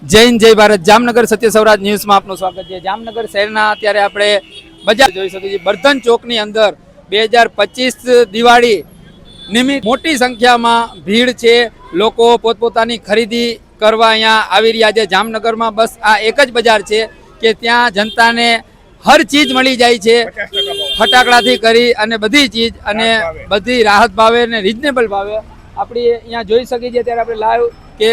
જય હિન્દ જય ભારત. જામનગર સત્ય સૌરાજ ન્યૂઝમાં આપનું સ્વાગત છે. જામનગર શહેરના અત્યારે આપણે બજાર જોઈ શકીએ છીએ. બર્ધન ચોકની અંદર 2025 દિવાળી નિમિત્ત મોટી સંખ્યામાં ભીડ છે. લોકો પોતપોતાની ખરીદી કરવા અહીંયા આવી રહ્યા છે. જામનગરમાં બસ આ એક જ બજાર છે કે ત્યાં જનતાને હર ચીજ મળી જાય છે, ફટાકડાથી કરી અને બધી ચીજ અને બધી રાહત ભાવે અને રિઝનેબલ ભાવે આપણે અહીંયા જોઈ શકીએ છીએ. ત્યારે આપણે લાઈવ કે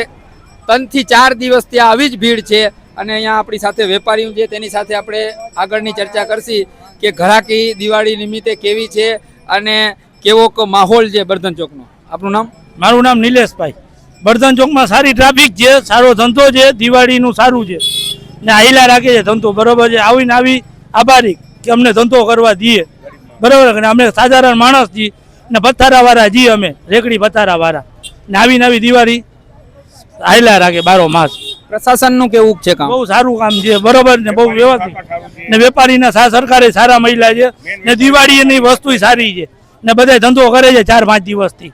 3 થી 4 દિવસ ત્યાં આવી જ ભીડ છે અને અહીંયા આપણી સાથે વેપારીઓ છે તેની સાથે આપણે આગળની ચર્ચા કરશી કે ઘરાકી દિવાળી નિમિત્તે કેવી છે અને કેવો માહોલ છે બર્ધન ચોકનો. આપનું નામ? મારું નામ નિલેશભાઈ. બર્ધન ચોકમાં સારી ટ્રાફિક છે, સારો ધંધો છે, દિવાળીનું સારું છે ને આઈલા રાખે છે ધંધો બરોબર છે. આવીને આવી આભારી કે અમને ધંધો કરવા દઈએ બરોબર ને. અમે સાધારણ માણસ છીએ ને પથ્થારાવાળા છીએ, અમે રેકડી પથ્થારાવાળા ને આવીને આવી દિવાળી આઈલા રાખે બારો માસ. પ્રશાસનનું કેવું છે કામ? બહુ સારું કામ છે બરોબર ને, બહુ વ્યવસ્થિત ને વેપારીના સરકારે સારા મહિલા છે ને દિવાળીની વસ્તુ સારી છે ને બધા ધંધો કરે છે 4-5 દિવસથી.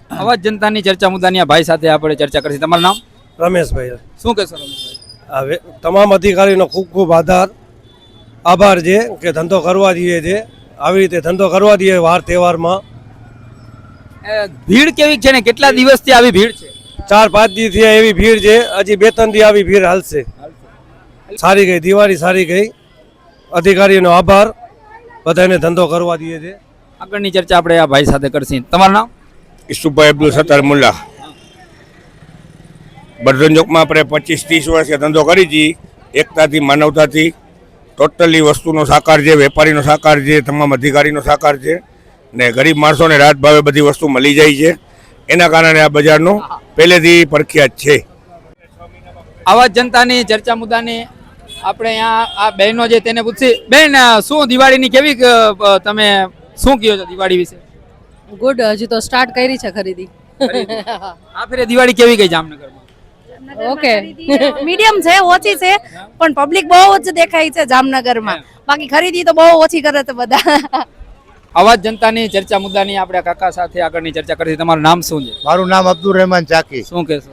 આવા જનતાની ચર્ચા મુદ્દાની આ ભાઈ સાથે આપણે ચર્ચા કરીશું. તમારું નામ? રમેશભાઈ. શું કહેશો રમેશભાઈ? તમામ અધિકારીનો ખૂબ ખૂબ આભાર છે કે ધંધો કરવા દઈએ છે, આવી રીતે ધંધો કરવા દઈએ વાર તહેવારમાં. ભીડ કેવી છે ને કેટલા દિવસથી આવી ભીડ છે? 4-5 દિવસથી એવી ભીડ છે, હજી 2-3 દી આવી ભીડ હાલશે. સારી ગઈ દિવાળી, સારી ગઈ. અધિકારીનો આભાર, બધાને ધંધો કરવા દઈએ છે. આગળની ચર્ચા આપણે આ ભાઈ સાથે કરશું. તમારું નામ? ઈસુભાઈ અબ્દુલ સત્તાર મુલ્લા. બર્ધન ચોકમાં આપણે 25-30 વર્ષથી ધંધો કરી છીએ, એકતાથી, માનવતાથી. ટોટલી વસ્તુનો સાકાર છે, વેપારીનો સાકાર છે, તમામ અધિકારીનો સાકાર છે ને ગરીબ માણસોને રાહત ભાવે બધી વસ્તુ મળી જાય છે. એના કારણે આ બજારનો પહેલેથી પ્રખ્યાત છે. આવા જનતાની ચર્ચા મુદ્દાની આપણે અહીંયા આ બહેનો છે તેને પૂછી. બેન, શું દિવાળીની કેવી તમે શું કહો છો દિવાળી વિશે? ગુડ. હજી તો સ્ટાર્ટ કરી છે ખરીદી. આ ફેરે દિવાળી કેવી ગઈ જામનગરમાં? ઓકે, મીડિયમ છે, ઓછી છે પણ પબ્લિક બહુ જ દેખાય છે જામનગરમાં. બાકી ખરીદી તો બહુ ઓછી કરે છે બધા. આવા જનતાની ચર્ચા મુદ્દાની આપણે કાકા સાથે આગળની ચર્ચા કરીશું. તમારું નામ શું છે? મારું નામ અબ્દુલ રહેમાન ચાકી. શું કહેશો?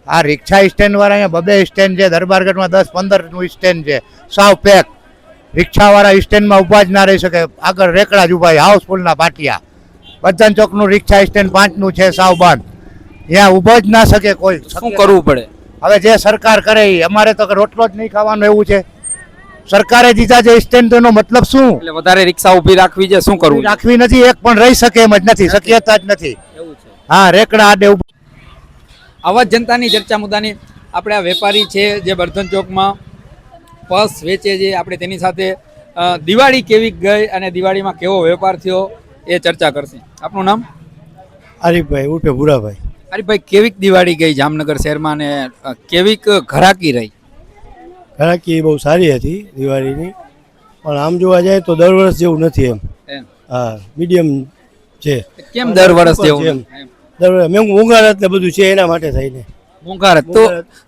આ રિક્ષા સ્ટેન્ડ વાળા અહીંયા 2 સ્ટેન્ડ છે. દરબારગઢમાં 10-15 નું સ્ટેન્ડ છે, સાવ પેક. રિક્ષા વાળા સ્ટેન્ડમાં ઉભા જ ના રહી શકે, આગળ રેકડા જ ઉભા, હાઉસફુલ ના પાટિયા. બર્ધન ચોક નું રિક્ષા સ્ટેન્ડ 5 નું છે, સાવ બંધ. ત્યાં ઉભો જ ના શકે કોઈ. શું કરવું પડે હવે? જે સરકાર કરે અમારે તો રોટલો જ નહીં ખાવાનો એવું છે. સરકારે દીધા છે સ્ટેન્ડ, તો એનો મતલબ શું? એટલે વધારે રિક્ષા ઊભી રાખવી છે, શું કરવું? રાખવી નથી, એક પણ રહી શકે એમ જ નથી, શક્યતા જ નથી. હા, રેકડા આડે ઉભા. આવા જનતાની ચર્ચા મુદ્દાની આપણે આ વેપારી છે જે બર્ધન ચોકમાં પર્સ વેચે છે, આપણે તેની સાથે દિવાળી કેવી ગઈ અને દિવાળીમાં કેવો વેપાર થયો એ ચર્ચા કરશે. આપનું નામ? આરીફભાઈ ઉર્ફે ભૂરાભાઈ. આરીફભાઈ, કેવીક દિવાળી ગઈ જામનગર શહેરમાં અને કેવીક ઘરાકી રહી? ઘરાકી બહુ સારી હતી દિવાળીની, પણ આમ જોવા જાય તો દર વર્ષ જેવું નથી એમ. હા, મીડિયમ છે. કેમ દર વર્ષ જેવું? દર વર્ષ મોંઘારત ને બધું છે એના માટે થઈને. મોંઘારત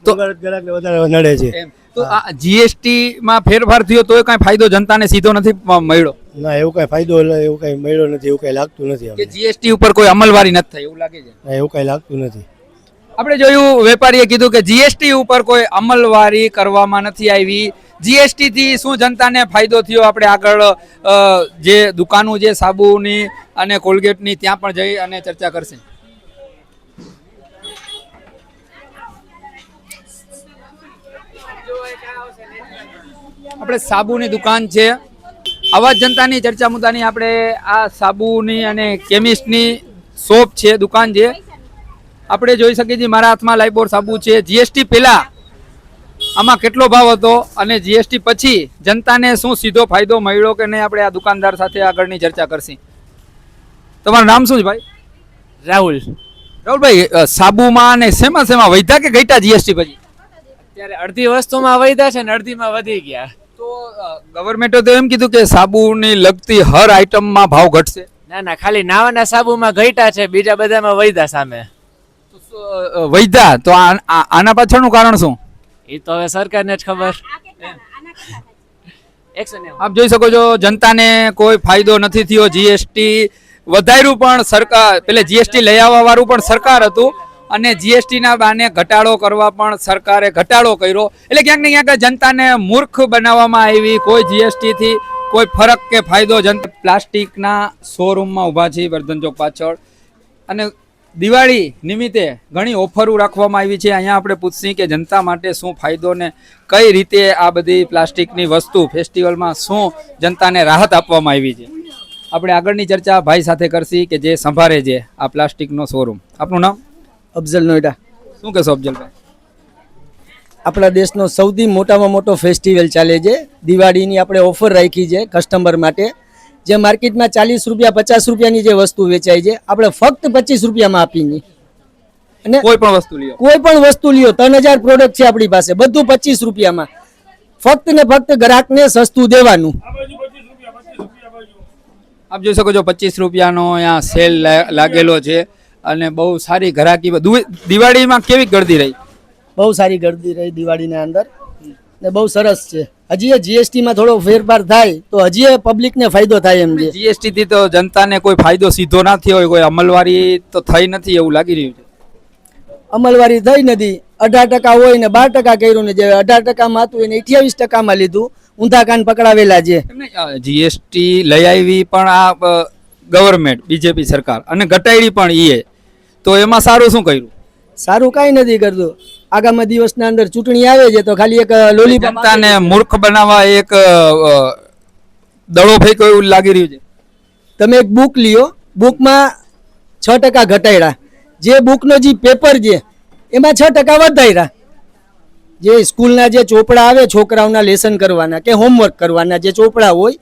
તો ગ્રાહકને વધારે નડે છે. તો આ જીએસટી માં ફેરફાર થયો તો કઈ ફાયદો જનતાને સીધો નથી મળ્યો? ના, એવું કઈ ફાયદો એવું કઈ મળ્યો નથી, એવું કઈ લાગતું નથી. કે જીએસટી ઉપર કોઈ અમલવારી નથી થઈ એવું લાગે છે? ના, એવું કઈ લાગતું નથી. આપણે જોયું વેપારીએ કીધું કે જીએસટી ઉપર કોઈ અમલવારી કરવામાં નથી આવી. જીએસટી થી શું જનતાને ફાયદો થયો? આપણે આગળ જે દુકાનો છે સાબુની અને કોલગેટની ત્યાં પણ જઈ અને ચર્ચા કરશે. આપણે સાબુની દુકાન છે. આવા જનતાની ચર્ચા મુદ્દાની આપણે આ સાબુની અને કેમિસ્ટની શોપ છે, દુકાન છે. આપણે જોઈ શકીએ છીએ મારા હાથમાં લાઈબોર સાબુ છે. જીએસટી પહેલા આમાં કેટલો ભાવ હતો અને જીએસટી પછી જનતાને શું સીધો ફાયદો મળ્યો કે નહીં, આપણે આ દુકાનદાર સાથે આગળની ચર્ચા કરશી. તમારું નામ શું છે ભાઈ? રાહુલ. રાહુલભાઈ, સાબુમાં અને શેમાં વધ્યા કે ઘટ્યા જીએસટી પછી? ત્યારે અડધી વસ્તુમાં વધ્યા છે ને અડધીમાં વધી ગયા. તો ગવર્મેન્ટે તો એમ કીધું કે સાબુની લગતી હર આઈટમમાં ભાવ ઘટશે. ના ના, ખાલી નાવાના સાબુમાં ઘટ્યા છે, બીજા બધામાં વધ્યા સામે. વધ્યા તો આના પાછળનું કારણ શું? એ તો હવે સરકારને જ ખબર. આપ જોઈ શકો છો જનતાને કોઈ ફાયદો નથી થયો. જીએસટી વધાર્યું પણ સરકાર, પેલે જીએસટી લઈ આવવા વાળું પણ સરકાર હતું, અને જીએસટીના બાને ઘટાડો કરવા પણ સરકારે ઘટાડો કર્યો, એટલે ક્યાંક ને ક્યાંક જનતાને મૂર્ખ બનાવવામાં આવી. કોઈ જીએસટીથી કોઈ ફરક કે ફાયદો જનતા. પ્લાસ્ટિકના શોરૂમમાં ઊભા છે વર્ધન ચોક પાછળ, અને દિવાળી નિમિત્તે ઘણી ઓફરો રાખવામાં આવી છે. અહીંયા આપણે પૂછશી કે જનતા માટે શું ફાયદો ને કઈ રીતે આ બધી પ્લાસ્ટિકની વસ્તુ ફેસ્ટિવલમાં શું જનતાને રાહત આપવામાં આવી છે. આપણે આગળની ચર્ચા ભાઈ સાથે કરશી કે જે સંભાળે છે આ પ્લાસ્ટિકનો શોરૂમ. આપનું નામ? અફઝલ નોઈડા. શું કહેશો અફજલભાઈ? આપણા દેશનો સૌથી મોટામાં મોટો ફેસ્ટિવલ ચાલે છે. દિવાળીની આપણે ઓફર રાખી છે કસ્ટમર માટે. જે માર્કેટમાં 40 રૂપિયા 50 રૂપિયાની જે વસ્તુ વેચાય છે આપણે ફક્ત 25 રૂપિયામાં આપીને, અને કોઈ પણ વસ્તુ લ્યો, કોઈ પણ વસ્તુ લ્યો 3000 પ્રોડક્ટ છે આપણી પાસે, બધું 25 રૂપિયામાં. ફક્ત ને ફક્ત ગ્રાહકને સસ્તું દેવાનું. આપ જોઈ શકો છો 25 રૂપિયાનો અહીંયા સેલ લાગેલો છે અને બહુ સારી ઘરાકી. દિવાળીમાં કેવી ગળદી રહી? બહુ સારી ગર્દી રહી દિવાળીના અંદર ને બહુ સરસ છે. હજી એ જીએસટીમાં થોડો ફેરફાર થાય તો હજી એ પબ્લિકને ફાયદો થાય એમ છે. જીએસટી થી તો જનતાને કોઈ ફાયદો સીધો ના થયો હોય, કોઈ અમલવારી તો થઈ નથી એવું લાગી રહ્યું છે. અમલવારી થઈ નથી. 18% હોય ને 12% કર્યું ને જે 18%માં હતું એને 28%માં લીધું. ઊંધા કાન પકડાવેલા છે. જીએસટી લઈ આવી પણ આ ગવર્મેન્ટ બીજેપી સરકાર અને ઘટાડી પણ ઈએ, તો એમાં સારું શું કર્યું? સારું કાંઈ નથી કરતું. આગામી દિવસના અંદર ચૂંટણી આવે છે તો ખાલી એક લોલીપોપ જનતાને મૂર્ખ બનાવવા એક દડો ફેંક્યો એવું લાગી રહ્યું છે. તમે એક બુક લ્યો, બુકમાં 6% ઘટાડ્યા. જે બુકનો જે પેપર છે એમાં 6% વધાર્યા. જે સ્કૂલના જે ચોપડા આવે છોકરાઓના લેસન કરવાના કે હોમવર્ક કરવાના જે ચોપડા હોય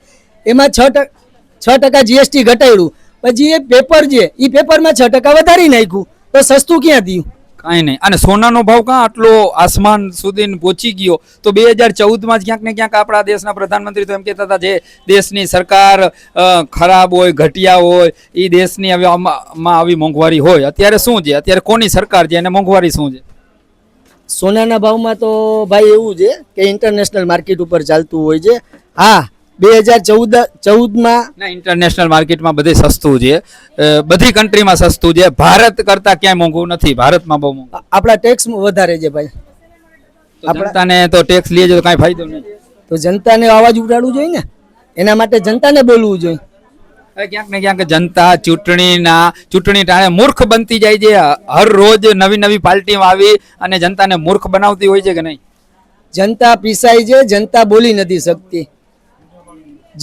એમાં 6% જીએસટી ઘટાડ્યું. પછી એ પેપર છે એ પેપરમાં 6% વધારી નાખ્યું. તો સસ્તું ક્યાં થયું? કાંઈ નહીં. અને સોનાનો ભાવ ક્યાં આટલો આસમાન સુધી પહોંચી ગયો? તો 2014માં જ ક્યાંક ને ક્યાંક આપણા દેશના પ્રધાનમંત્રી તો એમ કહેતા હતા જે દેશની સરકાર ખરાબ હોય, ઘટિયા હોય, એ દેશની આમાં આવી મોંઘવારી હોય. અત્યારે શું છે? અત્યારે કોની સરકાર છે અને મોંઘવારી શું છે? સોનાના ભાવમાં તો ભાઈ એવું છે કે ઇન્ટરનેશનલ માર્કેટ ઉપર ચાલતું હોય છે. હા, 2014માં ના, ઇન્ટરનેશનલ માર્કેટમાં બધે સસ્તું છે, બધી કન્ટ્રીમાં સસ્તું છે. ભારત કરતા ક્યાંય મોંઘું નથી, ભારતમાં બહુ મોંઘું. આપણા ટેક્સ વધારે છે ભાઈ. જનતાને તો ટેક્સ લે છે તો કાંઈ ફાયદો નહીં. તો જનતાને અવાજ ઉઠાડવું જોઈએ ને, એના માટે જનતાને બોલવું જોઈએ. હવે ક્યાંક ને ક્યાંક જનતા ચૂંટણી ટાણે મૂર્ખ બનતી જાય છે. હર રોજ નવી નવી પાર્ટીમાં આવી અને જનતાને મૂર્ખ બનાવતી હોય છે કે નહીં? જનતા પીસાય છે, જનતા બોલી નથી શકતી.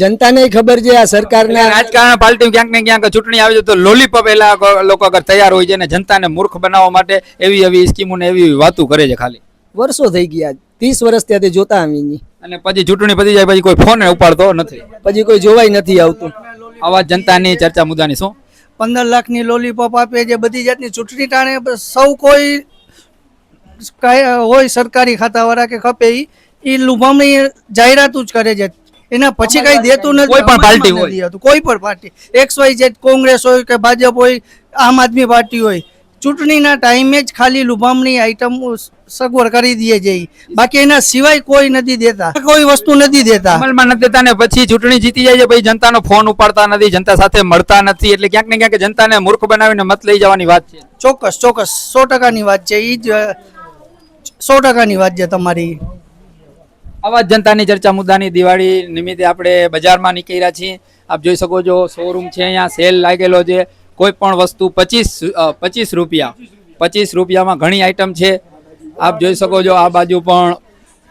જનતાને ખબર છે આ સરકારના રાજકારણ પાર્ટી ક્યાંક ને ક્યાંક ચૂંટણી આવે છે તો લોલીપોપ એલા લોકો અગર તૈયાર હોય છે અને જનતાને મૂર્ખ બનાવવા માટે એવી એવી સ્કીમો ને એવી વાતો કરે છે. ખાલી વર્ષો થઈ ગયા, 30 વર્ષ ત્યાંથી જોતા આવીને, અને પછી ચૂંટણી પતી જાય પછી કોઈ ફોન ઉપાડતો નથી, પછી કોઈ જોવાય નથી આવતું. આવા જનતાની ચર્ચા મુદ્દાની શું 15 લાખની લોલીપોપ આપે છે બધી જાતની. ચૂંટણી ટાણે સૌ કોઈ હોય સરકારી ખાતાવાળા કે ખપે એ લુભામણી જાહેરાતું જ કરે છે. એના પછી કઈ દેતું નથી. કોઈ પણ પાર્ટી હોય, કોઈ પણ પાર્ટી XYZ, કોંગ્રેસ હોય કે ભાજપ હોય, આમ આદમી પાર્ટી હોય, ચૂંટણીના ટાઈમે જ ખાલી લુભામણી આઈટમ સગવડ કરી દે છે. બાકી એના સિવાય કોઈ નથી દેતા, કોઈ વસ્તુ નથી દેતા, અમલમાં નથી દેતા. ને પછી ચૂંટણી જીતી જાય છે પછી જનતાનો ફોન ઉપાડતા નથી, જનતા સાથે મળતા નથી. એટલે ક્યાંક ને ક્યાંક જનતાને મૂર્ખ બનાવીને મત લઈ જવાની વાત છે. ચોક્કસ 100%ની વાત છે. એ જ 100%ની વાત છે તમારી. આવા જ જનતાની ચર્ચા મુદ્દાની દિવાળી નિમિત્તે આપણે બજારમાં નીકળ્યા છીએ. આપ જોઈ શકો છો શોરૂમ છે, અહીંયા સેલ લાગેલો છે. કોઈ પણ વસ્તુ 25 રૂપિયા, 25 રૂપિયામાં ઘણી આઈટમ છે. આપ જોઈ શકો છો આ બાજુ પણ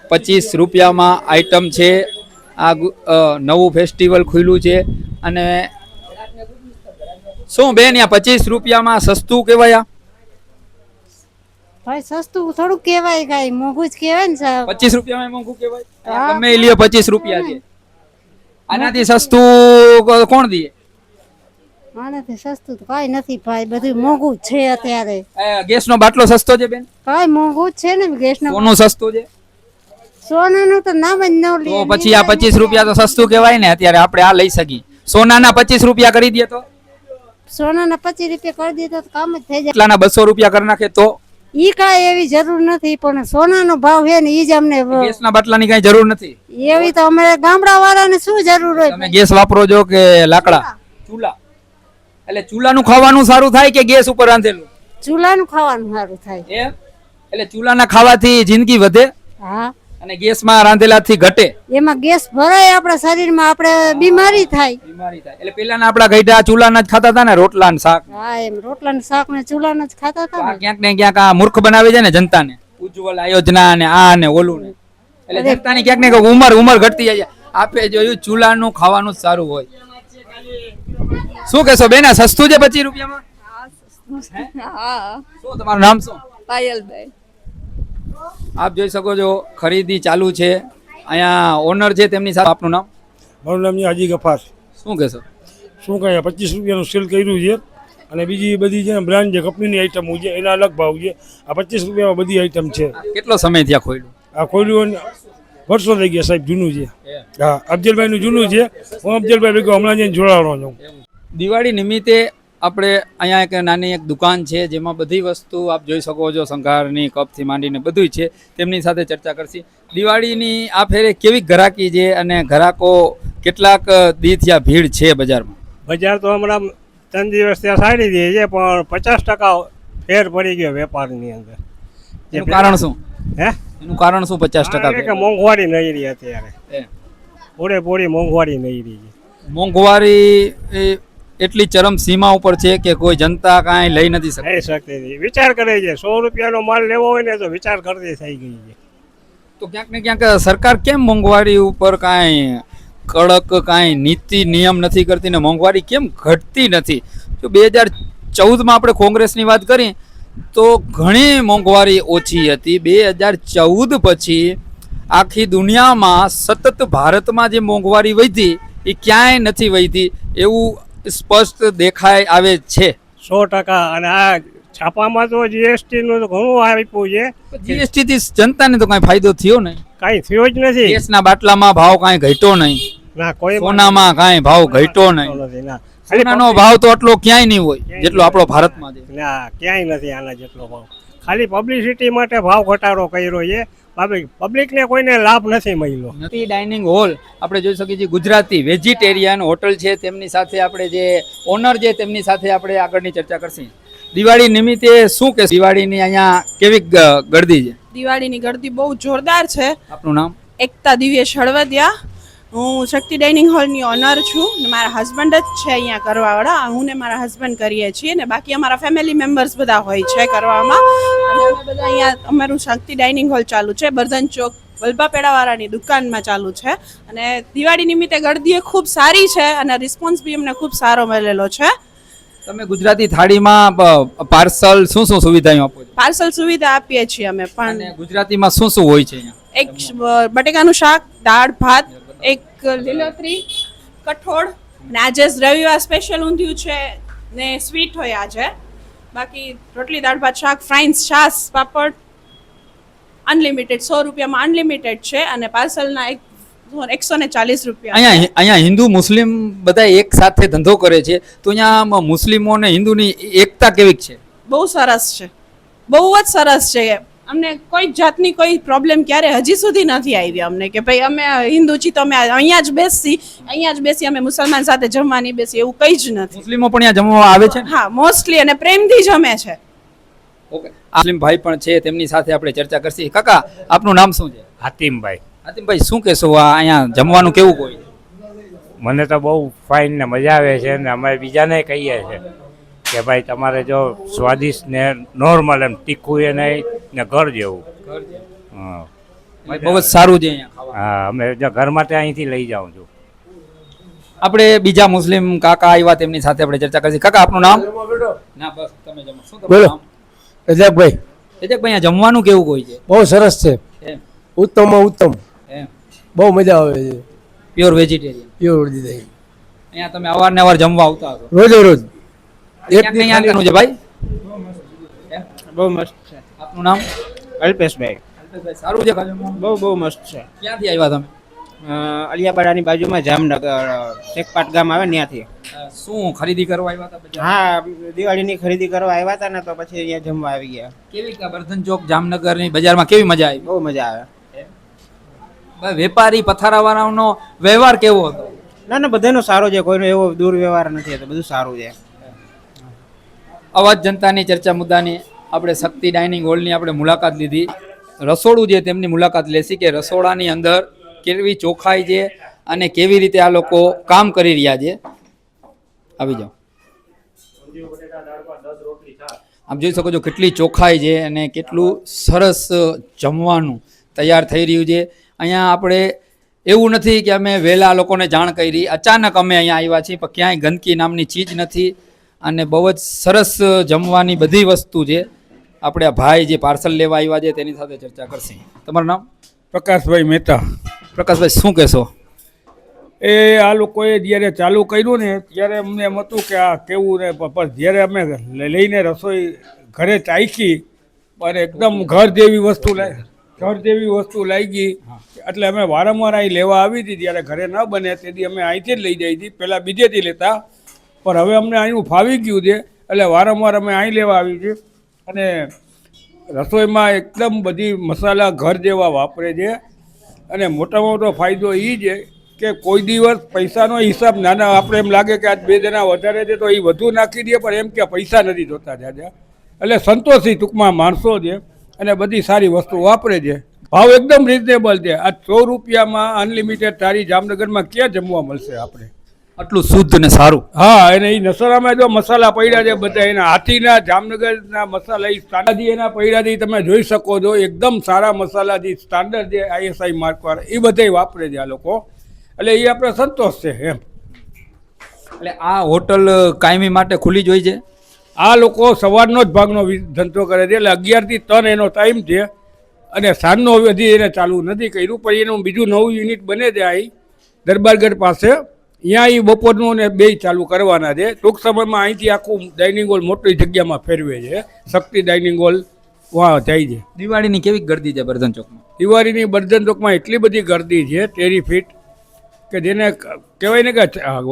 25 રૂપિયામાં આઈટમ છે. આ નવું ફેસ્ટિવલ ખુલ્યું છે. અને શું બેન, આ 25 રૂપિયામાં સસ્તું કહેવાય? ભાઈ સસ્તું થોડું કહેવાય, કાંઈ મોંઘું જ કહેવાય ને સાહેબ. 25 રૂપિયામાં મોંઘું કહેવાય? ગમે લ્યો 25 રૂપિયા છે. આનાથી સસ્તું કોણ દે? આનાથી સસ્તું તો કાંઈ નથી ભાઈ, બધું મોંઘું જ છે અત્યારે. ગેસનો બાટલો સસ્તો છે બેન? કાંઈ મોંઘું જ છે ને ગેસનો. સોનું સસ્તું છે? સોનાનું તો નામ જ ન લે. તો પછી આ 25 રૂપિયા તો સસ્તું કહેવાય ને. અત્યારે આપણે આ લઈ શકીએ. સોનાના 25 રૂપિયા કરી દે તો? સોનાના 25 રૂપિયા કરી દીધો તો કામ જ થઈ જાય. એટલાના 200 રૂપિયા કરી નાખે તો? ઈ કાંઈ એવી જરૂર નથી, પણ સોનાનો ભાવ છે ને ઈ જ અમને. ગેસના બાટલાની કઈ જરૂર નથી એવી તો અમારે ગામડા વાળાને શું જરૂર હોય? તમે ગેસ વાપરો છો કે લાકડા? ચૂલા. એટલે ચૂલાનું ખાવાનું સારું થાય કે ગેસ ઉપર રાંધેલું? ચૂલાનું ખાવાનું સારું થાય. એમ એટલે ચૂલાના ખાવાથી જિંદગી વધે હા, અને ગેસમાં રાંધેલાથી ઘટે, એમાં ગેસ ભરાય આપણા શરીરમાં, આપણે બીમારી થાય. બીમારી થાય. એટલે પેલાના આપણા ગઈઢા ચૂલાના જ ખાતા હતા ને, રોટલા ને શાક. હા, એમ રોટલા ને શાક ને ચૂલાનું જ ખાતા તો હતા આ ને. ક્યાંક ને ક્યાંક આ મૂર્ખ બનાવી જાય ને જનતાને, ઉજ્જવલ યોજના ને આ ને ઓલું ને, એટલે જનતાની ક્યાંક ને ક્યાંક ઉંમર ઘટતી જાય. આપે જોયું ચૂલાનું ખાવાનું જ સારું હોય. શું કહેશો બેન, આ સસ્તું છે 25 રૂપિયામાં? શું તમારું નામ શું? પાયલભાઈ. આપ જોઈ શકો છો ખરીદી ચાલુ છે. અહીંયા ઓનર છે, તેમની સાથે આપનું નામ? મારું નામ છે હાજી ગફાર. શું કહેશો? શું કહે 25 રૂપિયાનું સેલ કર્યું છે, અને બીજી બધી છે બ્રાન્ડ જે કંપનીની આઈટમો છે એના અલગ ભાવ છે. આ 25 રૂપિયામાં બધી આઈટમ છે. કેટલો સમય થયા ખોલ્યું? આ ખોલ્યું વર્ષો થઈ ગયા સાહેબ, જૂનું છે. હા, અફજલભાઈનું જૂનું છે. હું અફજલભાઈ ભેગો હમણાં જઈને જોડાવાનો છું. દિવાળી નિમિત્તે આપણે અહીંયા એક નાની એક દુકાન છે, જેમાં બધી વસ્તુ આપ જોઈ શકો છો, શણગારની કપથી માંડીને બધું છે. તેમની સાથે ચર્ચા કરશી. દિવાળીની આ ફેરે કેવી ગ્રાહકી છે અને ગ્રાહકો કેટલાક દી થયા ભીડ છે બજારમાં? બજાર તો હમણાં 3 દિવસ ત્યાં સારી રહી છે, પણ 50% ફેર પડી ગયો વેપારની અંદર. એનું કારણ શું? હે, એનું કારણ શું 50%? કે મોંઘવારી નહીં રહી અત્યારે, એ પૂરેપૂરી મોંઘવારી નહીં રહી છે. મોંઘવારી એટલી ચરમ સીમા ઉપર છે કે કોઈ જનતા કાંઈ લઈ નથી શકતી. થઈ શકતી નથી. વિચાર કરે છે 100 રૂપિયાનો માલ લેવો હોય ને તો વિચાર કરતી થઈ ગઈ છે. તો ક્યાંક ને ક્યાંક સરકાર કેમ મોંઘવારી ઉપર કાંઈ કડક કાંઈ નીતિ નિયમ નથી કરતી ને મોંઘવારી કેમ ઘટતી નથી? જો 2014માં આપણે કોંગ્રેસની વાત કરીએ તો ઘણી મોંઘવારી ઓછી હતી. 2014 પછી આખી દુનિયામાં સતત ભારતમાં જે મોંઘવારી વધી એ ક્યાંય નથી વધી એવું સ્પષ્ટ દેખાય આવે છે. 100%. અને આ છાપામાં તો જીએસટી નું તો ઘણું આપ્યું છે. જીએસટી થી જનતાને તો કાંઈ ફાયદો થયો નહીં. કાંઈ થયો જ નથી. ગેસના બાટલામાં ભાવ કાંઈ ઘટ્યો નહીં, ના કોઈ સોનામાં કાંઈ ભાવ ઘટ્યો નહીં. નથી. ના સોનાનો ભાવ તો આટલો ક્યાંય નહીં હોય જેટલો આપણો ભારતમાં છે. ના ક્યાંય નથી આના જેટલો ભાવ. ખાલી પબ્લિસિટી માટે ભાવ ઘટાડો કર્યો છે. પબ્લિકને કોઈને લાભ નથી મળ્યો. ડાઇનિંગ હોલ આપણે જોઈ શકીએ છીએ, ગુજરાતી વેજીટેરિયન હોટલ છે. તેમની સાથે આપણે જે ઓનર છે તેમની સાથે આપણે આગળની ચર્ચા કરશું. દિવાળી નિમિત્તે શું કે દિવાળીની અહીંયા કેવી ગળદી છે? દિવાળીની ગળદી બહુ જોરદાર છે. આપનું નામ? એકતા દિવ્યેશ હળવદિયા. હું શક્તિ ડાઇનિંગ હોલની ઓનર છું ને મારા હસબન્ડ જ છે અહીંયા કરવાવાળા. હું ને મારા હસબન્ડ કરીએ છીએ ને બાકી અમારા ફેમિલી મેમ્બર્સ બધા હોય છે કરવામાં. અને અમે બધા અહીંયા અમારું શક્તિ ડાઇનિંગ હોલ ચાલુ છે, બર્ધન ચોક વલ્ભા પેડાવાળાની દુકાનમાં ચાલુ છે. અને દિવાળી નિમિત્તે ગળદી એ ખૂબ સારી છે અને રિસ્પોન્સ બી અમને ખૂબ સારો મળેલો છે. તમે ગુજરાતી થાળીમાં પાર્સલ શું શું સુવિધાઓ આપો છો? પાર્સલ સુવિધા આપીએ છીએ અમે પણ. અને ગુજરાતીમાં શું શું હોય છે અહીંયા? એક બટેકાનું શાક, દાળ ભાત, એક લીલોતરી, કઠોળ, અને આજે રવિવાર સ્પેશિયલ ઊંધિયું છે ને સ્વીટ હોય આજે. બાકી રોટલી, દાળ ભાત, શાક, ફ્રાઈન્સ, છાશ, પાપડ અનલિમિટેડ 100 રૂપિયામાં અનલિમિટેડ છે. અને પાર્સલના 140 રૂપિયા. અહીંયા હિન્દુ મુસ્લિમ બધા એક સાથે ધંધો કરે છે, તો અહીંયા મુસ્લિમો અને હિન્દુની એકતા કેવી છે? બહુ સરસ છે, બહુ જ સરસ છે. અમને કોઈ જાતની કોઈ પ્રોબ્લેમ ક્યારે હજી સુધી નથી આવી અમને કે ભાઈ અમે હિન્દુ છીએ તો અમે અહીંયા જ બેસી અમે મુસલમાન સાથે જમવા નહીં બેસી, એવું કંઈ જ નથી. મુસ્લિમો પણ અહીંયા જમવા આવે છે? હા, મોસ્ટલી અને પ્રેમથી જમે છે. ઓકે, મુસ્લિમ ભાઈ પણ છે, તેમની સાથે આપણે ચર્ચા કરશી. કાકા, આપનું નામ શું છે? હાતિમભાઈ. હાતિમભાઈ, શું કહેશો આ અહીંયા જમવાનું કેવું કોઈ? મને તો બહુ ફાઇન ને મજા આવે છે ને અમે બીજાને કહીએ છીએ કે ભાઈ તમારે જો સ્વાદિષ્ટ ને નોર્મલ એમ તીખું એ નહીં ને ઘર જેવું. હા, બહુ જ સારું છે અહીંયા. હા, અમે ઘર માટે અહીંથી લઈ જાઉં છું. આપણે બીજા મુસ્લિમ કાકા આવ્યા, તેમની સાથે આપણે ચર્ચા કરીશું. કાકા, આપનું નામ? ના, બસ તમે જમો. શું તમારું નામ? રજાકભાઈ. રજાકભાઈ, અહીંયા જમવાનું કેવું કોઈ છે? બહુ સરસ છે, એમ ઉત્તમમાં ઉત્તમ, એમ બહુ મજા આવે છે. Pure vegetarian. પ્યોર દીધી અહીંયા તમે અવારનવાર જમવા આવતા હશો? રોજે રોજ. ક્યાંક ને ક્યાંક છે ભાઈ. બહુ મસ્ત છે. આપનું નામ? અલ્પેશભાઈ. અલ્પેશભાઈ, સારું છે ખાવાનું? બહુ મસ્ત છે. ક્યાંથી આવ્યા તમે? અલિયાપાડાની બાજુમાં જામનગર શેખપાટ ગામ આવે ત્યાંથી. શું ખરીદી કરવા આવ્યા હતા બજાર? હા, દિવાળીની ખરીદી કરવા આવ્યા હતા ને તો પછી અહીંયા જમવા આવી ગયા. કેવી બર્ધન ચોક જામનગરની બજારમાં કેવી મજા આવી? બહુ મજા આવે. વેપારી પથારાવાળાનો વ્યવહાર કેવો હતો? ના બધાનો સારો છે, કોઈનો એવો દુર્વ્યવહાર નથી, તો બધું સારું છે. અવાજ જનતાની ચર્ચા મુદ્દાની આપણે શક્તિ ડાઇનિંગ હોલની આપણે મુલાકાત લીધી. રસોડું જે તેમની મુલાકાત લેશી કે રસોડાની અંદર કેવી ચોખ્ખાઈ છે અને કેવી રીતે આ લોકો કામ કરી રહ્યા છે. આવી જાઓ. આપ જોઈ શકો છો કેટલી ચોખ્ખાઈ છે અને કેટલું સરસ જમવાનું તૈયાર થઈ રહ્યું છે. અહીંયા આપણે એવું નથી કે અમે વહેલા લોકોને જાણ કરી, અચાનક અમે અહીંયા આવ્યા છીએ, પણ ક્યાંય ગંદકી નામની ચીજ નથી અને બહુ જ સરસ જમવાની બધી વસ્તુ છે. આપણે આ ભાઈ જે પાર્સલ લેવા આવ્યા છે તેની સાથે ચર્ચા કરશે. તમારું નામ? પ્રકાશભાઈ મહેતા. પ્રકાશભાઈ, શું કહેશો? એ આ લોકોએ જ્યારે ચાલુ કર્યું ને ત્યારે અમને એમ હતું કે આ કેવું ને, પણ જ્યારે અમે લઈને રસોઈ ઘરે ચાખી પણ એકદમ ઘર જેવી વસ્તુ લાગી. એટલે અમે વારંવાર અહીં લેવા આવી હતી. જ્યારે ઘરે ન બને તેથી અમે અહીંથી જ લઈ જઈ હતી, પહેલાં બીજેથી લેતા, પણ હવે અમને અહીંનું ફાવી ગયું છે એટલે વારંવાર અમે અહીં લેવા આવી છે. અને રસોઈમાં એકદમ બધી મસાલા ઘર જેવા વાપરે છે. અને મોટામાં મોટો ફાયદો એ છે કે કોઈ દિવસ પૈસાનો હિસાબ નાના, આપણે એમ લાગે કે આજ 2 જણા વધારે છે તો એ વધુ નાખી દે, પણ એમ કે પૈસા નથી જોતા જાજા. એટલે સંતોષી ટૂંકમાં માણસો છે અને બધી સારી વસ્તુ વાપરે છે. ભાવ એકદમ રિઝનેબલ છે. આ 100 રૂપિયામાં અનલિમિટેડ તારી જામનગરમાં ક્યાં જમવા મળશે આપણે? આટલું શુદ્ધ ને સારું. હા, અને એ નસરામાં જો મસાલા પડ્યા છે બધા એના હાથીના જામનગરના મસાલા, એ સ્ટાન્ડર્ડ એના પડ્યાથી તમે જોઈ શકો છો. એકદમ સારા મસાલાથી સ્ટાન્ડર્ડ જે ISI માર્કવાળા એ બધા વાપરે છે આ લોકો. એટલે એ આપણે સંતોષ છે એમ. એટલે આ હોટલ કાયમી માટે ખુલ્લી જ હોય છે. આ લોકો સવારનો જ ભાગનો ધંધો કરે છે. એટલે 11 થી 3 એનો ટાઈમ છે અને સાંજનો હજી એને ચાલુ નથી કર્યું, પણ એનું બીજું નવું યુનિટ બને છે અહીં દરબારગઢ પાસે. અહીંયા એ બપોરનું ને 2 ચાલુ કરવાના છે. ટૂંક સમયમાં અહીંથી આખું ડાઇનિંગ હોલ મોટી જગ્યામાં ફેરવે છે. શક્તિ ડાઇનિંગ હોલ વાં જાય છે. દિવાળીની કેવી ગર્દી છે બર્ધન ચોકમાં? દિવાળીની બર્ધન ચોકમાં એટલી બધી ગર્દી છે ટેરીફીટ કે જેને કહેવાય ને કે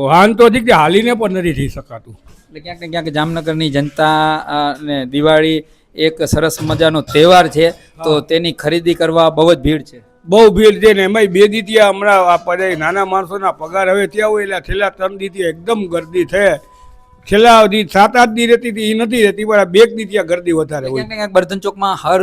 વાહન તો હજી હાલીને પણ નથી થઈ શકાતું. એટલે ક્યાંક ને ક્યાંક જામનગરની જનતા ને દિવાળી એક સરસ મજાનો તહેવાર છે, તો તેની ખરીદી કરવા બહુ જ ભીડ છે. બહુ ભીડ છે ને એમાંય 2 દીતિયા હમણાં આ પડે નાના માણસોના પગાર હવે ત્યાં હોય એટલે છેલ્લા 3 દીતિયા એકદમ ગર્દી છે. છેલ્લા 7-8 દી રહેતી હતી એ નથી રહેતી, પણ 2 દીતિયા ગર્દી વધારે હોય. ક્યાંક ને ક્યાંક બર્ધન ચોકમાં હર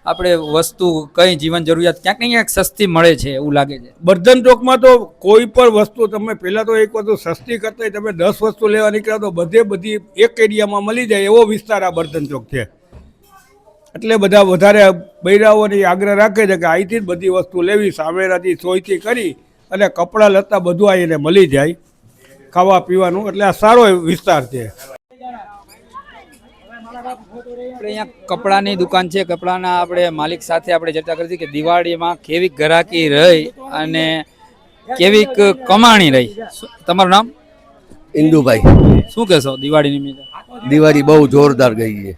આપણે વસ્તુ કઈ જીવન જરૂરિયાત ક્યાંક ને ક્યાંક સસ્તી મળે છે એવું લાગે છે. બર્ધન ચોકમાં તો કોઈ પણ વસ્તુ તમે પહેલાં તો એક વસ્તુ સસ્તી કરતા તમે 10 વસ્તુ લેવા નીકળ્યા તો બધી એક એરિયામાં મળી જાય એવો વિસ્તાર આ બર્ધન ચોક છે. એટલે બધા વધારે બૈરાઓની આગ્રહ રાખે છે કે અહીંથી જ બધી વસ્તુ લેવી, સામેરાથી સોયથી કરી અને કપડાં લત્તા બધું આવીને મળી જાય, ખાવા પીવાનું. એટલે આ સારો વિસ્તાર છે. આપણે અહીંયા કપડાની દુકાન છે. કપડાના આપણે માલિક સાથે આપણે ચર્ચા કરી કે દિવાળીમાં કેવી ગ્રાહકી રહી અને કેવી કમાણી રહી. તમારું નામ? ઇન્દુભાઈ. શું કહેશો દિવાળી નિમિત્તે? દિવાળી બહુ જોરદાર ગઈ છે,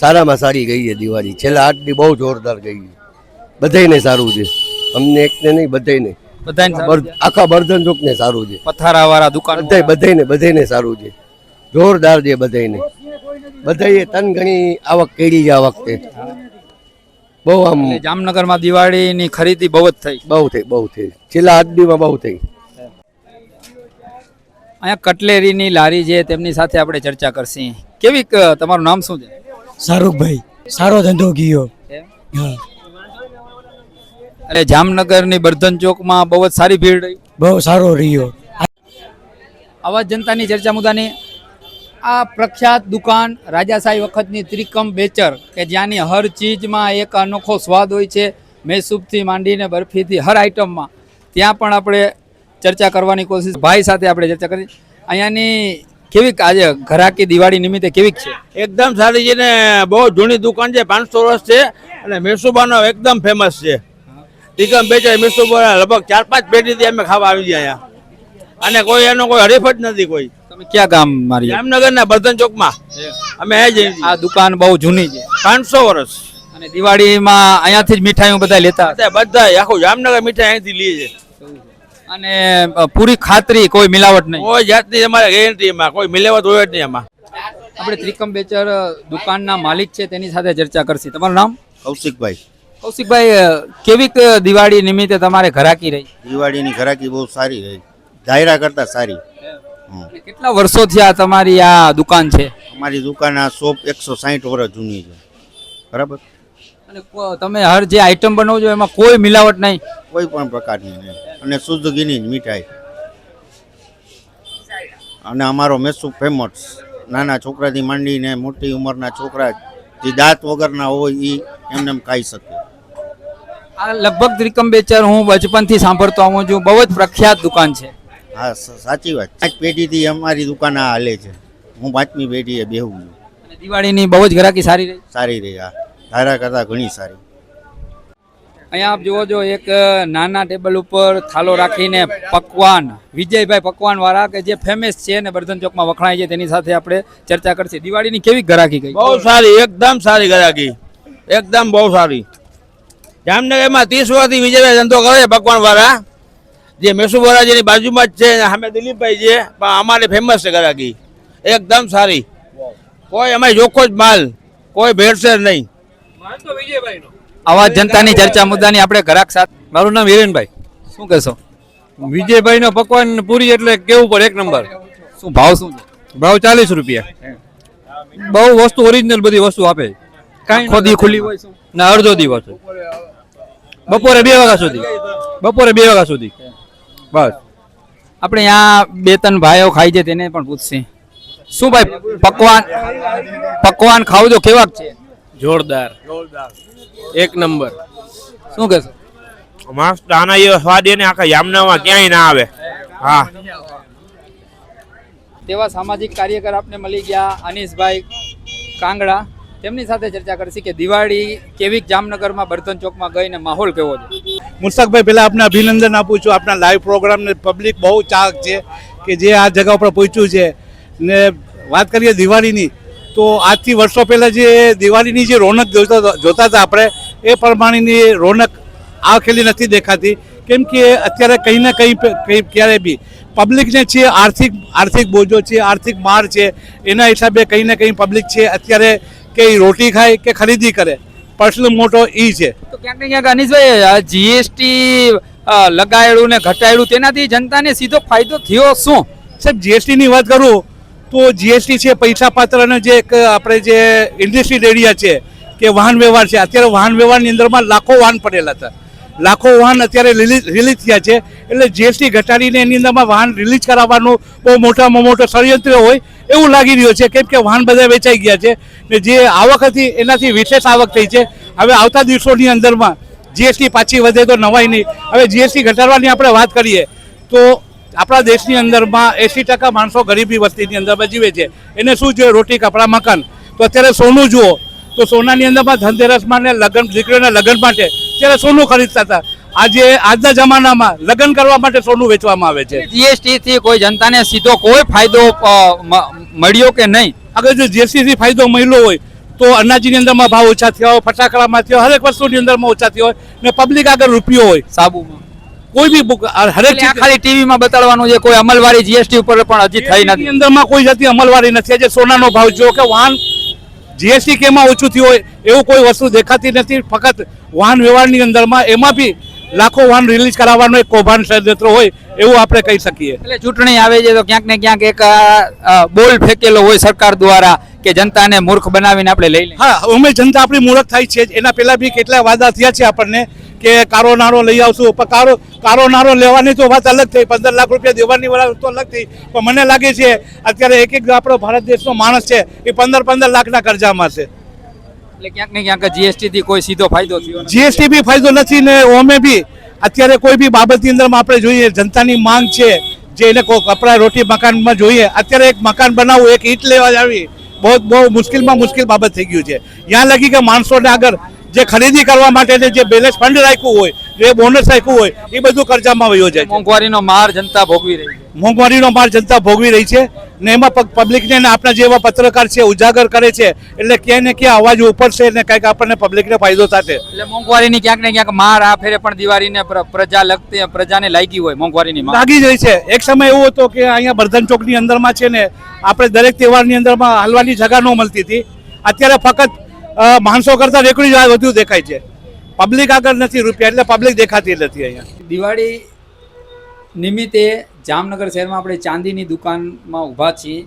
સારામાં સારી ગઈ છે દિવાળી. છેલ્લા 8 દી બહુ જોરદાર ગઈ છે. બધાયને સારું છે, અમને એકને નહીં બધાયને. આખા બર્ધન ચોકને સારું છે. પથારાવાળા દુકાન બધાયને સારું છે. જોરદાર છે બધાયને. બધાએ તન ઘણી આવક કરી છે આ વખતે. બહુ આમ જામનગરમાં દિવાળીની ખરીદી બહુ જ બહુ થઈ. છેલ્લા 8 દીમાં બહુ થઈ. અહીંયા કટલેરીની લારી છે, તેમની સાથે આપણે ચર્ચા કરશી. કેવી તમારું નામ શું છે? શાહરૂખભાઈ. સારો ધંધો ગયો. એટલે જામનગરની બર્ધન ચોકમાં બહુ જ સારી ભીડ રહી. બહુ સારો રહ્યો. અવાજ જનતાની ચર્ચા મુદ્દાની આ પ્રખ્યાત દુકાન રાજાશાહી વખતની ત્રિકમ બેચર કે જ્યાંની હર ચીજમાં એક અનોખો સ્વાદ હોય છે. મેસૂબથી માંડીને બરફીથી હર આઈટમમાં. ત્યાં પણ આપણે ચર્ચા કરવાની કોશિશ ભાઈ સાથે આપણે ચર્ચા કરી. અહીંયાની કેવીક આજે ઘરાકી દિવાળી નિમિત્તે કેવીક છે? એકદમ સારી છે ને બહુ જૂની દુકાન છે, 500 વર્ષ છે અને મેસુબાનો એકદમ ફેમસ છે. ટીકમ બેચર મેસુબા લગભગ 4-5 પેઢીથી અમે ખાવા આવી ગયા અહીંયા અને કોઈ એનો કોઈ હરીફ જ નથી કોઈ. તમે ક્યાં ગામ મારી? જામનગરના બર્ધન ચોકમાં અમે આ દુકાન બહુ જૂની છે, 500 વર્ષ. અને દિવાળીમાં અહીંયાથી જ મીઠાઈઓ બધા લેતા? બધા આખું જામનગર મીઠાઈ અહીંથી લે છે. અને પૂરી ખાતરી, કોઈ મિલાવટ નહીં? કોઈ જાતની અમારે ગેરંટી, એમાં કોઈ મિલાવટ હોય જ નહીં. એમાં આપણે ત્રિકમ બેચર દુકાનના માલિક છે તેની સાથે ચર્ચા કરશી. તમારું નામ? કૌશિકભાઈ. કૌશિકભાઈ, કેવીક દિવાળી નિમિત્તે તમારે ઘરાકી રહી? દિવાળીની ઘરાકી બહુ સારી રહી, ધાયરા કરતા સારી. કેટલા વર્ષોથી આ તમારી આ દુકાન છે? મારી દુકાન આ શોપ 160 વર્ષ જૂની છે, બરાબર. અને તમે હર જે આઈટમ બનાવો છો એમાં કોઈ મિલાવટ નહીં? કોઈ પણ પ્રકારની નહીં, અને શુદ્ધ ઘીની જ મીઠાઈ. અને અમારો મેસૂબ ફેમસ, નાના છોકરાથી માંડીને મોટી ઉંમરના છોકરા જે દાંત વગરના હોય એ એમને એમ ખાઈ શકે. આ લગભગ ત્રિકમ બેચર હું બચપનથી સાંભળતો આવું છું, બહુ જ પ્રખ્યાત દુકાન છે. હા, સાચી વાત. 5 પેઢીથી અમારી દુકાન આ હાલે છે. હું 5મી પેઢીએ બેહું છું. અને દિવાળીની બહુ જ ગ્રાહકી સારી રહી? સારી રહી. હા, ધારા કરતાં ઘણી સારી. અહીંયા આપ જુઓ છો એક નાના ટેબલ ઉપર થાલો રાખીને પકવાન, વિજયભાઈ પકવાન વાળા કે જે ફેમસ છે અને બર્ધન ચોકમાં વખણાય છે, તેની સાથે આપણે ચર્ચા કરશે. દિવાળીની કેવી ગ્રાહકી ગઈ? બહુ સારી, એકદમ સારી ગ્રાહકી, એકદમ બહુ સારી. જામનગરમાં 30 વર્ષથી વિજયભાઈ ધંધો કરે છે પકવાન વાળા, જે મેસૂબ વાળા જેની બાજુમાં જ છે, સામે દિલીપભાઈ છે, પણ અમારે ફેમસ છે ગ્રાહકી, એકદમ સારી. કોઈ અમારી ચોખ્ખો જ માલ, કોઈ ભેળસેળ નહીં. આવા જનતાની ચર્ચા મુદ્દાની આપણે ગ્રાહક સાથે. મારું નામ હિરેનભાઈ. શું કહેશો? વિજયભાઈ નો પકવાન પૂરી એટલે કેવું પડે, એક નંબર. શું ભાવ શું છે? ભાવ 40 રૂપિયા. બહુ વસ્તુ ઓરિજિનલ બધી વસ્તુ આપે. કાંઈ આખો દી ખુલ્લી હોય શું? ના, અડધો દિવસ બપોરે 2 વાગ્યા સુધી. બપોરે 2 વાગ્યા સુધી બસ. આપણે અહીંયા 2-3 ભાઈઓ ખાઈ છે તેને પણ પૂછશે. શું ભાઈ પકવાન ખાવ છો, કેવાક છે? જોરદાર, એક નંબર. શું કહેશો? મસ્ત. આના જેવો સ્વાદ એને આખા જામનગરમાં ક્યાંય ના આવે. હા, તેવા સામાજિક કાર્યકર આપને મળી ગયા અનીશભાઈ કાંગડા. તેમની સાથે ચર્ચા કરશી કે દિવાળી કેવી જામનગરમાં બર્ધન ચોકમાં ગઈ ને માહોલ કેવો છે. મુસ્તકભાઈ, પહેલાં આપને અભિનંદન આપું છું. આપના લાઈવ પ્રોગ્રામને પબ્લિક બહુ ચાહક છે કે જે આ જગા ઉપર પહોંચ્યું છે. ને વાત કરીએ દિવાળીની, તો આજથી વર્ષો પહેલાં જે દિવાળીની જે રોનક જોતા હતા આપણે, એ પ્રમાણેની રોનક આ ખેલી નથી દેખાતી. કેમ કે અત્યારે કંઈ ને કંઈ ક્યારે બી પબ્લિકને છે આર્થિક બોજો છે, આર્થિક માર છે, એના હિસાબે કંઈ ને કંઈ પબ્લિક છે અત્યારે કે રોટી ખાય કે ખરીદી કરે, પર્સનલ મોટો એ છે. તો ક્યાંક ને ક્યાંક અનીશભાઈ જીએસટી લગાયેલું ને ઘટાડ્યું તેનાથી જનતાને સીધો ફાયદો થયો શું? સાહેબ, જીએસટીની વાત કરું તો જીએસટી છે પૈસા પાત્રનો જે આપણે જે ઇન્ડસ્ટ્રીયલ એરિયા છે કે વાહન વ્યવહાર છે, અત્યારે વાહન વ્યવહારની અંદરમાં લાખો વાહન પડેલા હતા. લાખો વાહન અત્યારે રિલીઝ થયા છે. એટલે જીએસટી ઘટાડીને એની અંદરમાં વાહન રિલીઝ કરાવવાનું બહુ મોટામાં મોટો ષડયંત્ર હોય એવું લાગી રહ્યું છે. કેમ કે વાહન બધા વેચાઈ ગયા છે ને જે આવક હતી એનાથી વિશેષ આવક થઈ છે. હવે આવતા દિવસોની અંદરમાં જીએસટી પાછી વધે તો નવાઈ નહીં. હવે જીએસટી ઘટાડવાની આપણે વાત કરીએ તો આપણા દેશની અંદરમાં 80% માણસો ગરીબી વસ્તીની અંદરમાં જીવે છે. એને શું જોઈએ? રોટી, કપડાં, મકાન. તો અત્યારે સોનું જુઓ તો સોનાની અંદરમાં ધનતેરસમાં ને લગ્ન, દીકરીઓના લગ્ન માટે ત્યારે સોનું ખરીદતા હતા. આજના જમાનામાં લગ્ન કરવા માટે સોનું વેચવામાં આવે છે. જીએસટી થી કોઈ જનતાને સીધો કોઈ ફાયદો મળ્યો કે નહીં? અગર જો જીએસટી થી ફાયદો મળ્યો હોય તો અનાજની અંદરમાં ભાવ ઓછા થયા હોય, ફટાકડામાં થયા હોય, હરેક વસ્તુની અંદરમાં ઓછા થયા હોય ને પબ્લિક આગળ રૂપિયો હોય, સાબુમાં કોઈ બી હરેક ખાલી ટીવીમાં બતાડવાનું છે. કોઈ અમલવારી જીએસટી ઉપર પણ હજી થઈ નથી. અંદરમાં કોઈ જાતની અમલવારી નથી. આજે સોનાનો ભાવ જો કે વાહન જીએસટી કેમાં ઓછું થયું હોય એવું કોઈ વસ્તુ દેખાતી નથી. ફક્ત વાહન વ્યવહારની અંદરમાં એમાં બી લાખો વાહન રિલીઝ કરાવવાનો એક કૌભાંડ ષડયંત્ર હોય એવું આપણે કહી શકીએ. એટલે ચૂંટણી આવે છે તો ક્યાંક ને ક્યાંક એક બોલ ફેંકેલો હોય સરકાર દ્વારા કે જનતાને મૂર્ખ બનાવીને આપણે લઈ લઈએ. હા, અમે જનતા આપણી મૂર્ખ થાય છે. એના પહેલા બી કેટલા વાદા થયા છે આપણને કે કારો નારો લઈ આવશું, પણ કારો નારો લેવાની તો વાત અલગ થઈ, 15 લાખ રૂપિયા દેવાની વાત તો અલગ થઈ. પણ મને લાગે છે અત્યારે એક આપણો ભારત દેશનો માણસ છે એ 15 લાખના કર્જામાં છે. એટલે ક્યાંક ને ક્યાંક જીએસટી થી કોઈ સીધો ફાયદો થયો? જીએસટી બી ફાયદો નથી ને ઓમે બી અત્યારે કોઈ બી બાબતની અંદરમાં આપણે જોઈએ જનતાની માંગ છે જે એને કપડા, રોટી, મકાનમાં જોઈએ. અત્યારે એક મકાન બનાવવું, એક ઈંટ લેવા આવી બહુ મુશ્કેલ બાબત થઈ ગયું છે. ત્યાં લગી કે માણસોને આગળ જે ખરીદી કરવા માટે જે બેલેન્સ ફંડ રાખ્યું હોય, જે બોનસ રાખ્યું હોય એ બધું કર્જામાં વયો જાય. મોંઘવારીનો માર જનતા ભોગવી રહી છે. મોંઘવારીનો માર જનતા ભોગવી રહી છે ને એમાં પબ્લિકને આપણા જેવા પત્રકાર છે ઉજાગર કરે છે એટલે ક્યાંય ને ક્યાં અવાજ ઉપડશે ને કંઈક આપણને પબ્લિકને ફાયદો થશે. એટલે મોંઘવારીની ક્યાંક ને ક્યાંક માર આ ફેરે પણ દિવાળીને પ્રજાને લાગી હોય મોંઘવારીની માર લાગી જાય છે. એક સમય એવો હતો કે અહીંયા બર્ધન ચોકની અંદરમાં છે ને આપણે દરેક તહેવારની અંદરમાં હાલવાની જગા ન મળતી હતી. અત્યારે ફક્ત માણસો કરતા રેકડી જ વધુ દેખાય છે. પબ્લિક આગળ નથી રૂપિયા એટલે પબ્લિક દેખાતી નથી. અહીંયા દિવાળી નિમિત્તે જામનગર શહેરમાં આપણે ચાંદીની દુકાનમાં ઊભા છીએ,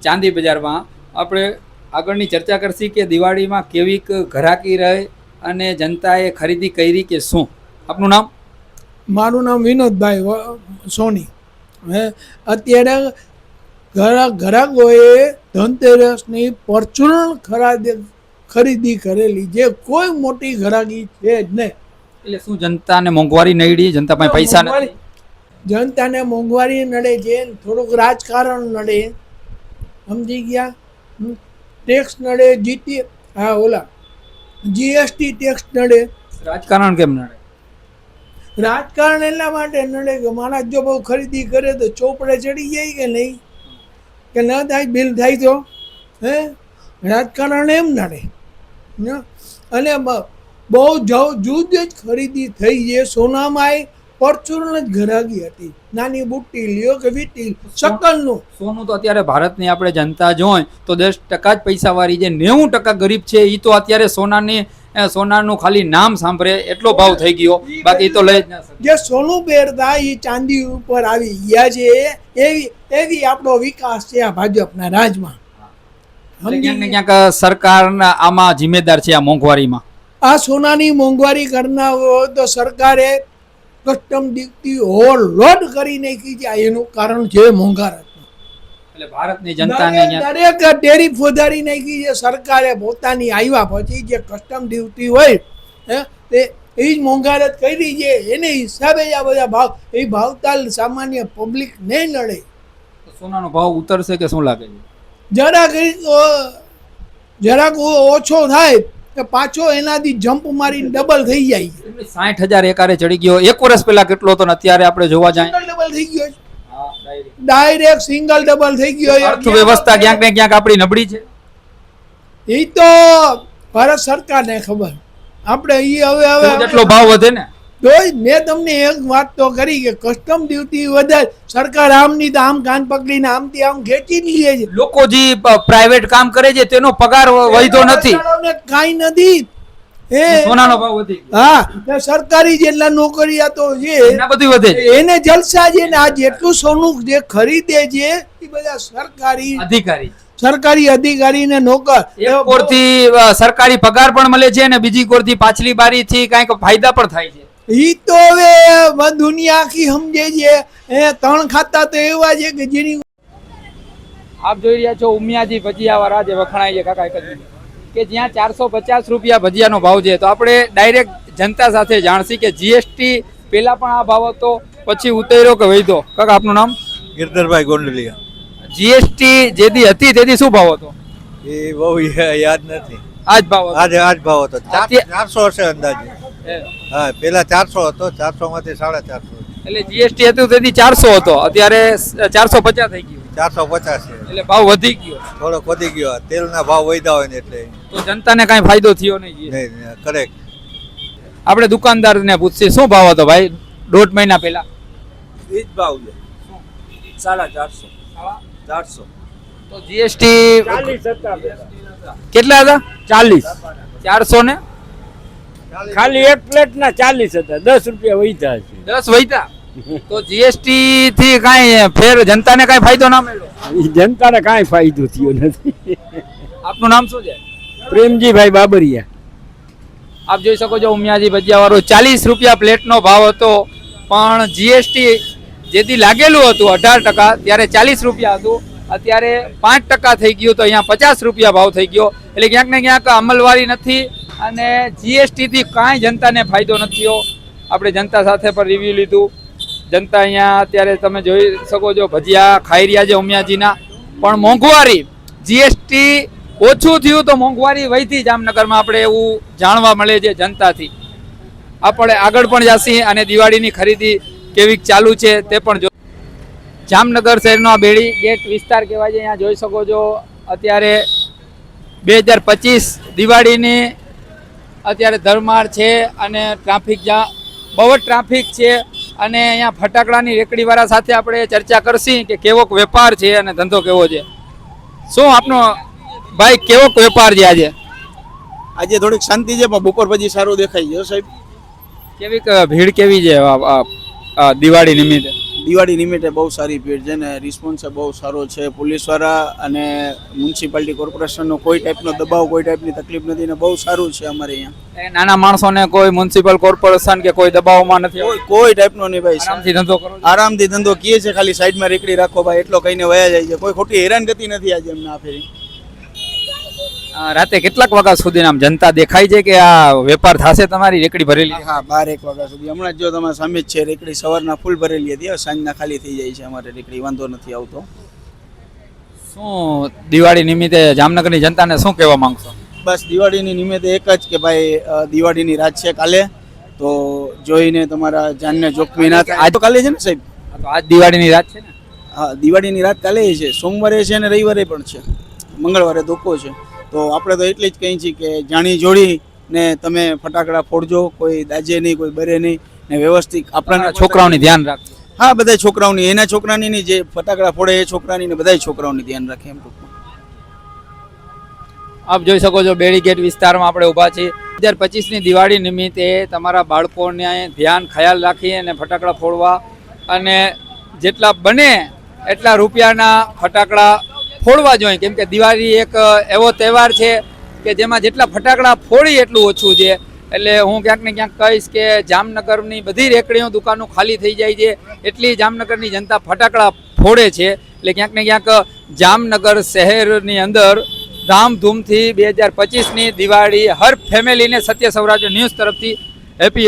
ચાંદી બજારમાં. આપણે આગળની ચર્ચા કરશી કે દિવાળીમાં કેવી ઘરાકી રહે અને જનતાએ ખરીદી કરી કે શું. આપનું નામ? મારું નામ વિનોદભાઈ સોની. હે અત્યારે ગ્રાહકોએ ધનતેરસની પરચુરણ ખરીદી કરેલી જે કોઈ મોટી ગ્રાહકી છે જ નહીં. એટલે શું જનતાને મોંઘવારી નડી, જનતા પાસે પૈસા નથી? જનતાને મોંઘવારી નડે છે, થોડુંક રાજકારણ નડે, સમજી ગયા. ટેક્સ નડે, જીએસટી ટેક્સ નડે. રાજકારણ કેમ નડે? રાજકારણ એટલા માટે નડે કે માણસ જો બહુ ખરીદી કરે તો ચોપડે ચડી જાય કે નહીં, કે ન થાય, બિલ થાય તો હે રાજકારણ એમ નડે. અને બહુ જૂજ જ ખરીદી થઈ છે. સોનામાં પરચુરણ જ ઘરાગી હતી, નાની બુટ્ટી લ્યો કે વીટી શકલનું. સોનું તો અત્યારે ભારતની આપણે જનતા જોઈ તો 10% જ પૈસાવાળી છે, 90% ગરીબ છે. એ તો અત્યારે સોનાનું ખાલી નામ સાંભળે એટલો ભાવ થઈ ગયો, બાકી તો લઈ જ ના શકે. જે સોનું પહેરતા એ ચાંદી ઉપર આવી ગયા છે, એવી આપણો વિકાસ છે આ ભાજપના રાજમાં. ક્યાંક ને ક્યાંક સરકાર આમાં જિમ્મેદાર છે આ મોંઘવારીમાં. આ સોનાની મોંઘવારી કરનાર હોય તો સરકારે કસ્ટમ ડ્યુટી ઓવરલોડ કરી નાખી છે. એનું કારણ છે મોંઘવારી. એટલે ભારતની જનતાને દરેક ટેરિફ વધારી નાખી છે સરકારે પોતાની આવ્યા પછી. જે કસ્ટમ ડ્યુટી હોય તે એ જ મોંઘવારી કરી છે, એને હિસાબે આ બધા ભાવ એ ભાવતાલ સામાન્ય પબ્લિક નહીં નડે. સોનાનો ભાવ ઉતરશે કે શું લાગે છે? જરાક ઓછો થાય કે પાછો એનાથી જમ્પ મારીને ડબલ થઈ જાય. 60,000 એકારે ચડી ગયો. એક વર્ષ પહેલા કેટલો હતો ને અત્યારે આપણે જોવા જાય ડબલ થઈ ગયો, ડાયરેક્ટ સિંગલ ડબલ થઈ ગયો. અર્થવ્યવસ્થા ક્યાંક ને ક્યાંક આપણી નબળી છે. એ તો ભારત સરકારને ખબર. આપણે હવે જેટલો ભાવ વધે ને તોય મેં તમને એક વાત તો કરી કે કસ્ટમ ડ્યુટી વધારે સરકાર આમની તો આમ કાન પકડીને આમથી આમ ખેંચી લે છે. લોકો જે પ્રાઇવેટ કામ કરે છે તેનો પગાર વધ્યો નથી, કાંઈ નથી. સોનાનો ભાવ વધી ગયો. હા, સરકારી જેટલા નોકરિયાતો છે એના બધું વધે છે. એને જલસા છે ને આ જેટલું સોનું જે ખરીદે છે એ બધા સરકારી અધિકારી ને નોકર. એક કોરથી સરકારી પગાર પણ મળે છે અને બીજી કોરથી પાછલી બારીથી કાંઈક ફાયદા પણ થાય છે. ઈ તો હવે દુનિયા આખી સમજે છે. ત્રણ ખાતા તો એવા છે કે જેની આપ જોઈ રહ્યા છો ઉમિયાજી ભજીયા વાળા જે વખણાય છે કાકા એક કે જ્યાં 450 રૂપિયા ભજીયાનો ભાવ છે. તો આપણે ડાયરેક્ટ જનતા સાથે જાણશી કે જીએસટી પહેલા પણ આ ભાવ હતો, પછી ઉતર્યો કે વધ્યો. કાકા આપનું નામ? ગિરધરભાઈ ગોંડલિયા. જીએસટી જેદી હતી તેથી શું ભાવ હતો? એ બહુ યાદ નથી. આજ ભાવ આજ ભાવ હતો 400 હશે અંદાજે. હા, પેલા 400 હતો, 400 માંથી 450. એટલે જીએસટી હતું તેથી 400 હતો, અત્યારે 450 થઈ ગયું. 450 છે એટલે ભાવ વધી ગયો, થોડોક વધી ગયો. તેલના ભાવ વધ્યા હોય ને એટલે તો જનતાને કાંઈ ફાયદો થયો નહીં. કરેક્ટ. આપણે દુકાનદારને પૂછીએ શું ભાવ હતો ભાઈ 1.5 મહિના પહેલા? એ જ ભાવ છે 450. 400. તો જીએસટી કેટલા હતા? 40. 400 ને ખાલી એક પ્લેટ ના 40 હતા, 10 રૂપિયા વધ્યા છે. 10 વધ્યા. તો જીએસટી થી કાંઈ ફેર જનતાને કાંઈ ફાયદો ના મળ્યો? જનતાને કાંઈ ફાયદો થયો નથી. આપનું નામ શું છે? પ્રેમજીભાઈ બાબરિયા. આપ જોઈ શકો છો ઉમિયાજી ભજીયા વાળો 40 રૂપિયા પ્લેટનો ભાવ હતો, પણ જીએસટી જેથી લાગેલું હતું 18% ત્યારે 40 રૂપિયા હતું, અત્યારે 5% થઈ ગયું તો અહીંયા 50 રૂપિયા ભાવ થઈ ગયો. એટલે ક્યાંક ને ક્યાંક અમલવારી નથી અને જીએસટી થી કાંઈ જનતાને ફાયદો નથી થયો. આપણે જનતા સાથે પણ રિવ્યુ લીધું. જનતા અહીંયા અત્યારે તમે જોઈ શકો છો ભજીયા ખાઈ રહ્યા છે ઉમિયાજીના, પણ મોંઘવારી જીએસટી ઓછું થયું તો મોંઘવારી વધી જામનગરમાં, આપણે એવું જાણવા મળે છે જનતાથી. આપણે આગળ પણ જાસી અને દિવાળીની ખરીદી કેવી ચાલુ છે તે પણ જો. જામનગર શહેરનો આ બેડી ગેટ વિસ્તાર કહેવાય છે. અહીંયા જોઈ શકો છો અત્યારે 2025 દિવાળીની અત્યારે ધરમાર છે અને ટ્રાફિક બહુ જ ટ્રાફિક છે. અને અહીંયા ફટાકડાની રેકડીવાળા સાથે આપણે ચર્ચા કરશી કે કેવો વેપાર છે અને ધંધો કેવો છે. શું આપનો ભાઈ કેવો વેપાર છે આજે? આજે થોડીક શાંતિ છે પણ બપોર પછી સારું દેખાય છે સાહેબ. કેવી ભીડ કેવી છે દિવાળી નિમિત્તે? દિવાળી નિમિત્તે બહુ સારી ભીડ છે ને રિસ્પોન્સ બહુ સારો છે. પોલીસવાળા અને મ્યુનિસિપાલિટી કોર્પોરેશનનો કોઈ ટાઈપનો દબાવ, કોઈ ટાઈપની તકલીફ નથી ને બહુ સારું છે અમારે અહીંયા. એ નાના માણસોને કોઈ મ્યુનિસિપલ કોર્પોરેશન કે કોઈ દબાવમાં નથી? કોઈ ટાઈપનો નહીં ભાઈ, આરામથી ધંધો કરો? આરામથી ધંધો કીએ છે, ખાલી સાઈડમાં રેકડી રાખો ભાઈ એટલો કહીને વયા જાય છે. કોઈ ખોટી હેરાનગતિ નથી આજે અમને આ ફેરી. રાતે કેટલાક વાગ્યા સુધી આમ જનતા દેખાય છે કે આ વેપાર થશે તમારી રેકડી ભરેલી? હા, 12-1 વાગ્યા સુધી. હમણાં જ જો તમારા સામે જ છે રેકડી સવારના ફૂલ ભરેલી હતી, સાંજના ખાલી થઈ જાય છે અમારે રેકડી, વાંધો નથી આવતો. શું દિવાળી નિમિત્તે જામનગરની જનતાને શું કહેવા માંગશો? બસ દિવાળીની નિમિત્તે એક જ કે ભાઈ દિવાળીની રાત છે કાલે, તો જોઈને તમારા જાનને જોખમી ના થાય. આજ તો કાલે છે ને સાહેબ? આજ દિવાળીની રાત છે ને? હા, દિવાળીની રાત કાલે છે, સોમવારે છે અને રવિવારે પણ છે, મંગળવારે ધોકો છે. તો આપણે તો એટલી જ કહી છીએ કે જાણી જોડીને તમે ફટાકડા ફોડજો, કોઈ દાજે નહીં, કોઈ બરે નહીં ને વ્યવસ્થિત આપણા છોકરાઓની ધ્યાન રાખજો. હા, બધા છોકરાઓની, એના છોકરાની નહીં, જે ફટાકડા ફોડે એ છોકરાની ને બધા છોકરાઓની ધ્યાન રાખે એમ ટૂંકમાં. આપ જોઈ શકો છો બેડી ગેટ વિસ્તારમાં આપણે ઊભા છીએ. 2025ની દિવાળી નિમિત્તે તમારા બાળકોને ધ્યાન ખ્યાલ રાખી અને ફટાકડા ફોડવા અને જેટલા બને એટલા રૂપિયાના ફટાકડા ફોડવા જોઈએ, કેમ કે દિવાળી એક એવો તહેવાર છે કે જેમાં જેટલા ફટાકડા ફોડી એટલું ઓછું છે. એટલે હું ક્યાંક ને ક્યાંક કહીશ કે જામનગરની બધી રેકડીઓ દુકાનો ખાલી થઈ જાય છે, એટલી જામનગરની જનતા ફટાકડા ફોડે છે. એટલે ક્યાંક ને ક્યાંક જામનગર શહેરની અંદર ધામધૂમથી 2025ની દિવાળી હર ફેમિલીને સત્ય સૌરાષ્ટ્ર ન્યૂઝ તરફથી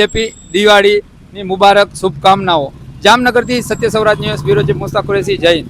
હેપી દિવાળીની મુબારક શુભકામનાઓ. જામનગરથી Satya Saurashtra news bureau chief Mustaq Qureshi, Jai Hind.